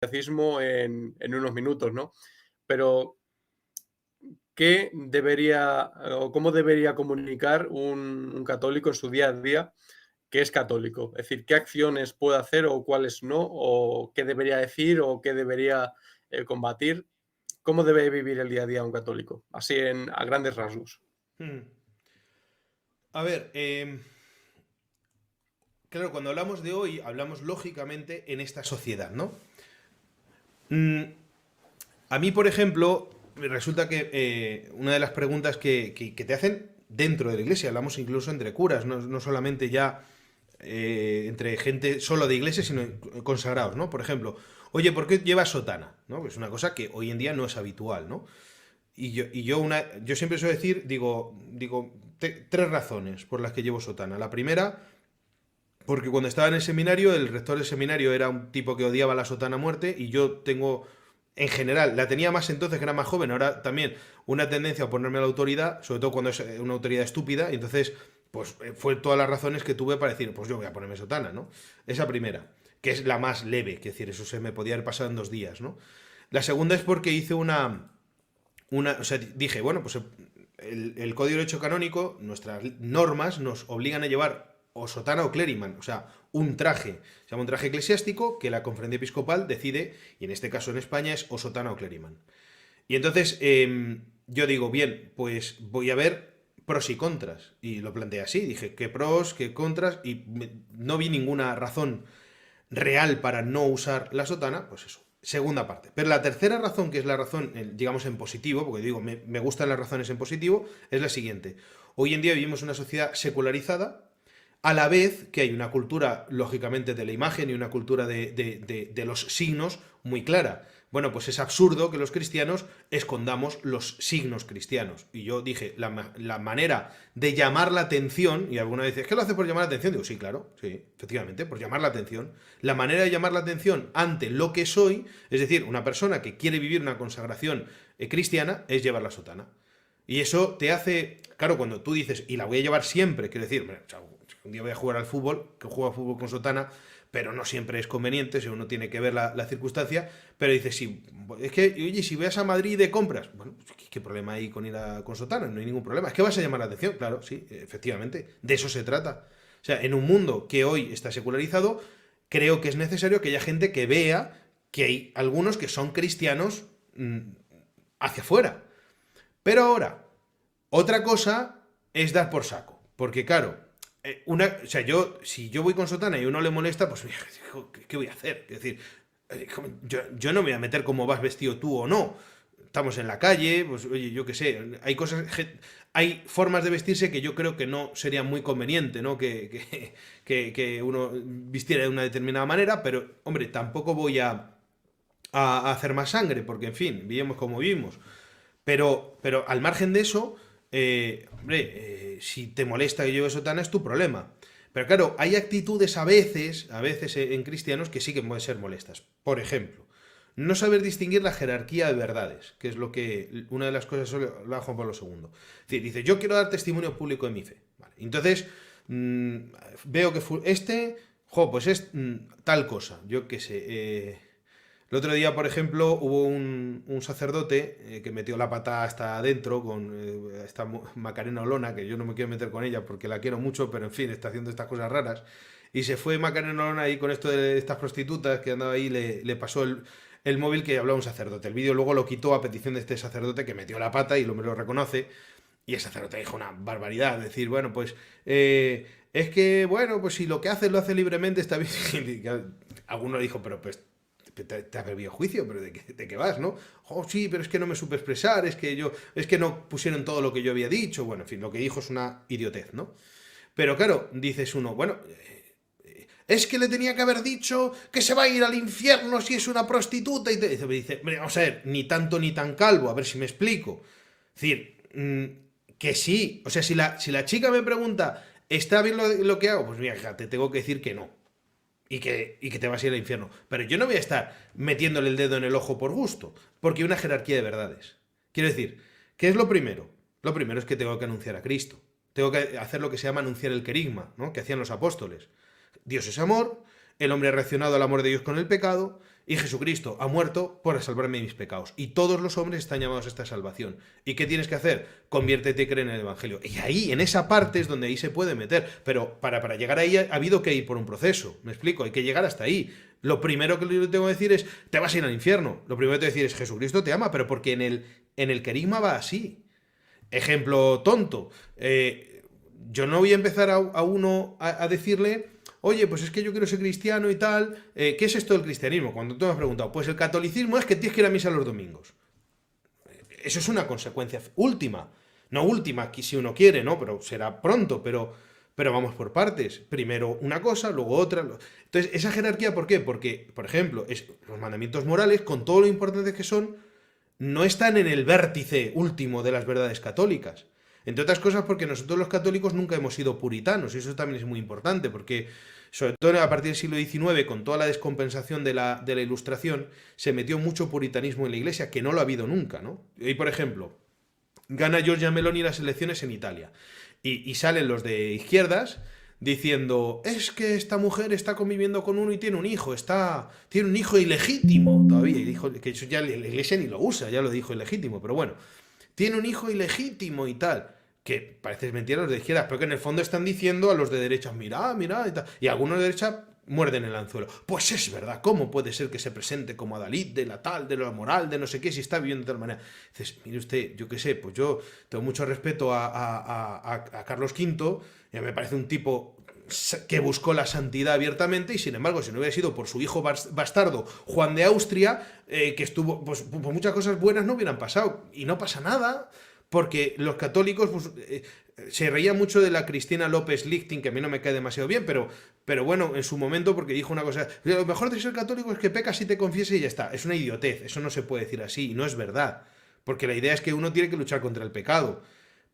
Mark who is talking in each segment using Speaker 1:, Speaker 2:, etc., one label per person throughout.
Speaker 1: catecismo en unos minutos, ¿no? Pero, ¿qué debería o cómo debería comunicar un católico en su día a día que es católico? Es decir, ¿qué acciones puede hacer o cuáles no? ¿O qué debería decir o qué debería, combatir? ¿Cómo debe vivir el día a día un católico? Así a grandes rasgos.
Speaker 2: Mm. A ver, claro, cuando hablamos de hoy, hablamos lógicamente en esta sociedad, ¿no? Mm, a mí, por ejemplo, me resulta que una de las preguntas que te hacen dentro de la iglesia, hablamos incluso entre curas, no solamente ya entre gente solo de iglesia, sino consagrados, ¿no? Por ejemplo, oye, ¿por qué llevas sotana? ¿No? Es una cosa que hoy en día no es habitual, ¿no? Yo siempre suelo decir, tres razones por las que llevo sotana. La primera, porque cuando estaba en el seminario, el rector del seminario era un tipo que odiaba la sotana a muerte y yo tengo, en general, la tenía más entonces que era más joven, ahora también una tendencia a ponerme a la autoridad, sobre todo cuando es una autoridad estúpida, y entonces, pues fue todas las razones que tuve para decir, pues yo voy a ponerme sotana, ¿no? Esa primera, que es la más leve, que decir, eso se me podía haber pasado en 2 días, ¿no? La segunda es porque hice o sea, dije, bueno, pues el Código de Derecho Canónico, nuestras normas nos obligan a llevar o sotana o clériman, o sea, un traje, se llama un traje eclesiástico que la conferencia episcopal decide, y en este caso en España es o sotana o clériman. Y entonces yo digo, bien, pues voy a ver pros y contras, y lo planteé así, dije, qué pros, qué contras, y no vi ninguna razón real para no usar la sotana, pues eso. Segunda parte. Pero la tercera razón, que es la razón, digamos, en positivo, porque digo, me gustan las razones en positivo, es la siguiente. Hoy en día vivimos una sociedad secularizada, a la vez que hay una cultura, lógicamente, de la imagen y una cultura de los signos muy clara. Bueno, pues es absurdo que los cristianos escondamos los signos cristianos. Y yo dije, la manera de llamar la atención, y alguna vez dice, ¿qué lo hace por llamar la atención? Digo, sí, claro, sí, efectivamente, por llamar la atención. La manera de llamar la atención ante lo que soy, es decir, una persona que quiere vivir una consagración cristiana, es llevar la sotana. Y eso te hace, claro, cuando tú dices, y la voy a llevar siempre, quiero decir, un día voy a jugar al fútbol, que juego al fútbol con sotana, pero no siempre es conveniente, si uno tiene que ver la circunstancia, pero dices, sí, es que, oye, si vas a Madrid de compras, bueno, pues, ¿qué problema hay con ir con sotana? No hay ningún problema, es que vas a llamar la atención, claro, sí, efectivamente, de eso se trata. O sea, en un mundo que hoy está secularizado, creo que es necesario que haya gente que vea que hay algunos que son cristianos hacia afuera. Pero ahora, otra cosa es dar por saco. Porque claro, o sea, si yo voy con sotana y a uno le molesta, pues ¿qué voy a hacer? Es decir, yo no me voy a meter cómo vas vestido tú o no. Estamos en la calle, pues oye, yo qué sé, hay cosas, hay formas de vestirse que yo creo que no sería muy conveniente, ¿no? Que uno vistiera de una determinada manera, pero hombre, tampoco voy a hacer más sangre, porque en fin, vivimos como vivimos. Pero al margen de eso, hombre, si te molesta que lleves sotana es tu problema. Pero claro, hay actitudes a veces en cristianos que sí que pueden ser molestas. Por ejemplo, no saber distinguir la jerarquía de verdades, que es lo que una de las cosas que habla Juan Pablo II. Es decir, dice, yo quiero dar testimonio público de mi fe. Vale. Entonces, mmm, veo que pues es tal cosa, yo qué sé. El otro día, por ejemplo, hubo un sacerdote que metió la pata hasta adentro con esta Macarena Olona, que yo no me quiero meter con ella porque la quiero mucho, pero en fin, está haciendo estas cosas raras. Y se fue Macarena Olona ahí con esto de estas prostitutas que andaba ahí, le pasó el móvil que hablaba un sacerdote. El vídeo luego lo quitó a petición de este sacerdote que metió la pata y el hombre lo reconoce. Y el sacerdote dijo una barbaridad, decir, bueno, pues es que, bueno, pues si lo que haces lo hace libremente está bien. Alguno dijo, pero pues te ha bebido juicio, pero ¿de qué vas, no? Oh, sí, pero es que no me supe expresar, es que no pusieron todo lo que yo había dicho, bueno, en fin, lo que dijo es una idiotez, ¿no? Pero claro, dices uno, bueno, es que le tenía que haber dicho que se va a ir al infierno si es una prostituta y me dice, vamos a ver, ni tanto ni tan calvo, a ver si me explico. Es decir, que sí, o sea, si la chica me pregunta, ¿está bien lo que hago? Pues mira, te tengo que decir que no y que te vas a ir al infierno. Pero yo no voy a estar metiéndole el dedo en el ojo por gusto, porque hay una jerarquía de verdades. Quiero decir, ¿qué es lo primero? Lo primero es que tengo que anunciar a Cristo. Tengo que hacer lo que se llama anunciar el querigma, ¿no? Que hacían los apóstoles. Dios es amor, el hombre ha reaccionado al amor de Dios con el pecado, Y Jesucristo ha muerto por salvarme de mis pecados. Y todos los hombres están llamados a esta salvación. ¿Y qué tienes que hacer? Conviértete y cree en el Evangelio. Y ahí, en esa parte es donde ahí se puede meter. Pero para llegar ahí ha habido que ir por un proceso. ¿Me explico? Hay que llegar hasta ahí. Lo primero que le tengo que decir es, te vas a ir al infierno. Lo primero que te tengo que decir es, Jesucristo te ama, pero porque en el querigma va así. Ejemplo tonto. Yo no voy a empezar a uno a decirle, oye, pues es que yo quiero ser cristiano y tal. ¿Qué es esto del cristianismo? Cuando tú me has preguntado, pues el catolicismo es que tienes que ir a misa los domingos. Eso es una consecuencia última. No última, si uno quiere, ¿no? Pero será pronto, pero vamos por partes. Primero una cosa, luego otra. Entonces, esa jerarquía, ¿por qué? Porque, por ejemplo, los mandamientos morales, con todo lo importantes que son, no están en el vértice último de las verdades católicas. Entre otras cosas porque nosotros los católicos nunca hemos sido puritanos, y eso también es muy importante, porque sobre todo a partir del siglo XIX, con toda la descompensación de la Ilustración, se metió mucho puritanismo en la Iglesia, que no lo ha habido nunca, ¿no? Y por ejemplo, gana Giorgia Meloni las elecciones en Italia, y salen los de izquierdas diciendo, es que esta mujer está conviviendo con uno y tiene un hijo, tiene un hijo ilegítimo todavía, y dijo que eso ya la Iglesia ni lo usa, ya lo dijo ilegítimo, pero bueno, tiene un hijo ilegítimo y tal, que parece mentira los de izquierda, pero que en el fondo están diciendo a los de derecha, mira, mira, y tal, y algunos de derecha muerden el anzuelo. Pues es verdad, ¿cómo puede ser que se presente como adalid de la tal, de la moral, de no sé qué, si está viviendo de tal manera? Dices, mire usted, yo qué sé, pues yo tengo mucho respeto a Carlos V, y me parece un tipo que buscó la santidad abiertamente, y sin embargo, si no hubiera sido por su hijo bastardo, Juan de Austria, que estuvo, pues muchas cosas buenas no hubieran pasado, y no pasa nada, porque los católicos pues, se reían mucho de la Cristina López Lichting, que a mí no me cae demasiado bien, pero bueno, en su momento, porque dijo una cosa, lo mejor de ser católico es que pecas y te confieses y ya está. Es una idiotez, eso no se puede decir así, y no es verdad, porque la idea es que uno tiene que luchar contra el pecado,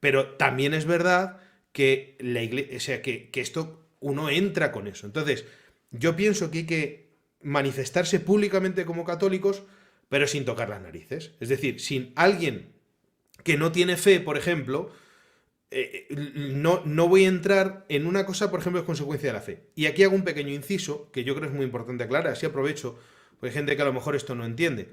Speaker 2: pero también es verdad que la iglesia, o sea, que esto uno entra con eso. Entonces, yo pienso que hay que manifestarse públicamente como católicos, pero sin tocar las narices. Es decir, sin alguien que no tiene fe, por ejemplo, no voy a entrar en una cosa, por ejemplo, es consecuencia de la fe. Y aquí hago un pequeño inciso, que yo creo es muy importante aclarar, así aprovecho, porque hay gente que a lo mejor esto no entiende.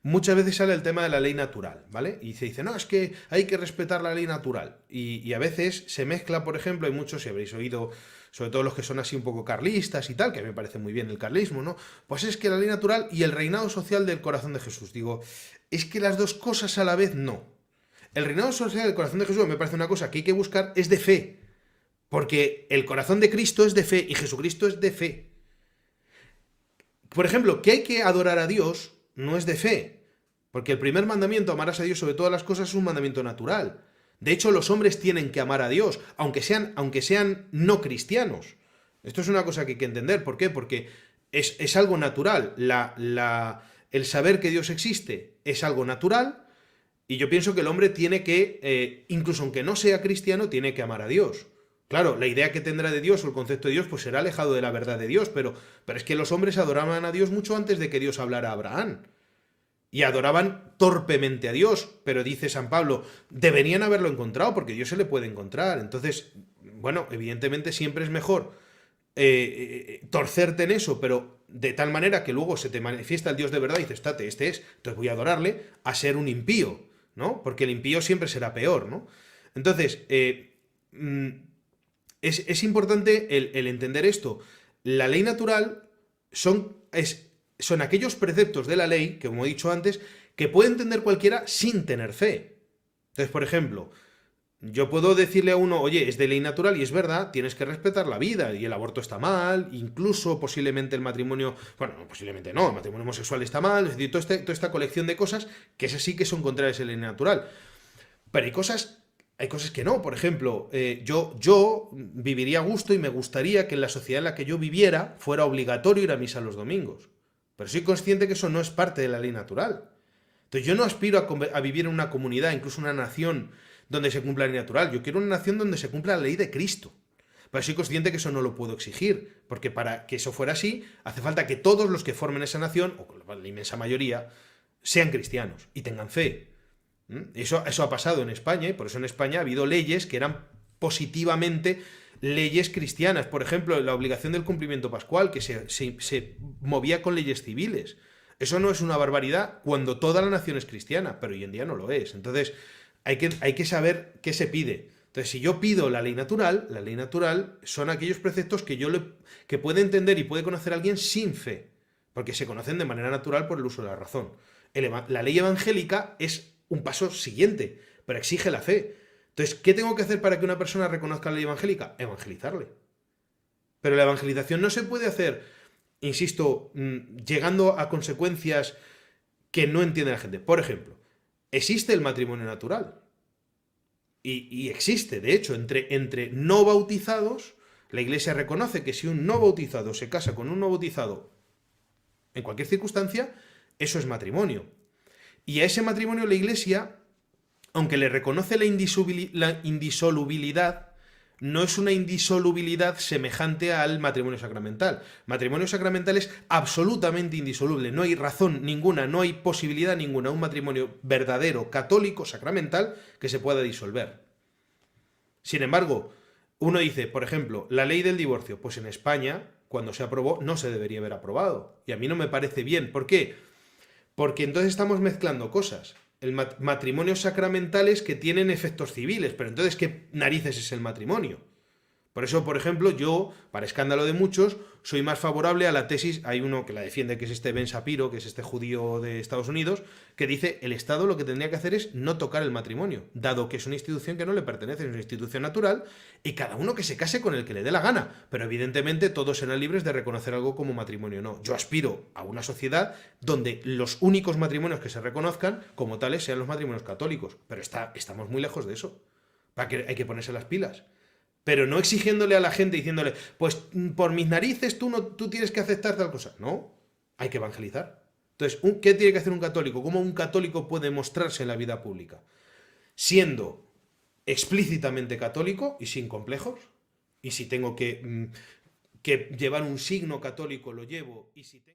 Speaker 2: Muchas veces sale el tema de la ley natural, ¿vale? Y se dice, no, es que hay que respetar la ley natural. Y a veces se mezcla, por ejemplo, hay muchos, si habréis oído, sobre todo los que son así un poco carlistas y tal, que a mí me parece muy bien el carlismo, ¿no? Pues es que la ley natural y el reinado social del corazón de Jesús. Digo, es que las dos cosas a la vez no. El reinado social del corazón de Jesús me parece una cosa que hay que buscar, es de fe. Porque el corazón de Cristo es de fe y Jesucristo es de fe. Por ejemplo, que hay que adorar a Dios no es de fe. Porque el primer mandamiento, amarás a Dios sobre todas las cosas, es un mandamiento natural. De hecho, los hombres tienen que amar a Dios, aunque sean no cristianos. Esto es una cosa que hay que entender. ¿Por qué? Porque es algo natural. El saber que Dios existe es algo natural. Y yo pienso que el hombre tiene que, incluso aunque no sea cristiano, tiene que amar a Dios. Claro, la idea que tendrá de Dios o el concepto de Dios pues será alejado de la verdad de Dios, pero es que los hombres adoraban a Dios mucho antes de que Dios hablara a Abraham. Y adoraban torpemente a Dios, pero dice San Pablo, deberían haberlo encontrado porque Dios se le puede encontrar. Entonces, bueno, evidentemente siempre es mejor torcerte en eso, pero de tal manera que luego se te manifiesta el Dios de verdad y dices, estate, este es, entonces voy a adorarle, a ser un impío, ¿no? Porque el impío siempre será peor, ¿no? Entonces, es importante el entender esto. La ley natural son aquellos preceptos de la ley, que como he dicho antes, que puede entender cualquiera sin tener fe. Entonces, por ejemplo, yo puedo decirle a uno, oye, es de ley natural y es verdad, tienes que respetar la vida y el aborto está mal, incluso posiblemente el matrimonio, bueno, posiblemente no, el matrimonio homosexual está mal, es decir, toda esta colección de cosas que esas sí que son contrarias a la ley natural. Pero hay cosas que no. Por ejemplo, yo viviría a gusto y me gustaría que en la sociedad en la que yo viviera fuera obligatorio ir a misa los domingos. Pero soy consciente que eso no es parte de la ley natural. Entonces yo no aspiro a vivir en una comunidad, incluso una nación, donde se cumpla la ley natural. Yo quiero una nación donde se cumpla la ley de Cristo. Pero soy consciente que eso no lo puedo exigir, porque para que eso fuera así, hace falta que todos los que formen esa nación, o la inmensa mayoría, sean cristianos y tengan fe. Eso ha pasado en España, y por eso en España ha habido leyes que eran positivamente leyes cristianas. Por ejemplo, la obligación del cumplimiento pascual, que se movía con leyes civiles. Eso no es una barbaridad cuando toda la nación es cristiana, pero hoy en día no lo es. Entonces, hay que saber qué se pide. Entonces, si yo pido la ley natural son aquellos preceptos que puede entender y puede conocer alguien sin fe, porque se conocen de manera natural por el uso de la razón. La ley evangélica es un paso siguiente, pero exige la fe. Entonces, ¿qué tengo que hacer para que una persona reconozca la ley evangélica? Evangelizarle. Pero la evangelización no se puede hacer, insisto, llegando a consecuencias que no entiende la gente. Por ejemplo, existe el matrimonio natural. Y existe, de hecho, entre no bautizados, la Iglesia reconoce que si un no bautizado se casa con un no bautizado en cualquier circunstancia, eso es matrimonio. Y a ese matrimonio la Iglesia, aunque le reconoce la indisolubilidad, no es una indisolubilidad semejante al matrimonio sacramental. Matrimonio sacramental es absolutamente indisoluble, no hay razón ninguna, no hay posibilidad ninguna, un matrimonio verdadero, católico, sacramental, que se pueda disolver. Sin embargo, uno dice, por ejemplo, la ley del divorcio, pues en España, cuando se aprobó, no se debería haber aprobado. Y a mí no me parece bien. ¿Por qué? Porque entonces estamos mezclando cosas. Matrimonios sacramentales que tienen efectos civiles, pero entonces, ¿qué narices es el matrimonio? Por eso, por ejemplo, yo, para escándalo de muchos, soy más favorable a la tesis, hay uno que la defiende, que es este Ben Shapiro, que es este judío de Estados Unidos, que dice, el Estado lo que tendría que hacer es no tocar el matrimonio, dado que es una institución que no le pertenece, es una institución natural, y cada uno que se case con el que le dé la gana, pero evidentemente todos serán libres de reconocer algo como matrimonio o no. Yo aspiro a una sociedad donde los únicos matrimonios que se reconozcan como tales sean los matrimonios católicos, pero estamos muy lejos de eso. Hay que ponerse las pilas. Pero no exigiéndole a la gente, diciéndole, pues por mis narices tú tienes que aceptar tal cosa. No, hay que evangelizar. Entonces, ¿qué tiene que hacer un católico? ¿Cómo un católico puede mostrarse en la vida pública? Siendo explícitamente católico y sin complejos. Y si tengo que llevar un signo católico, lo llevo. Y si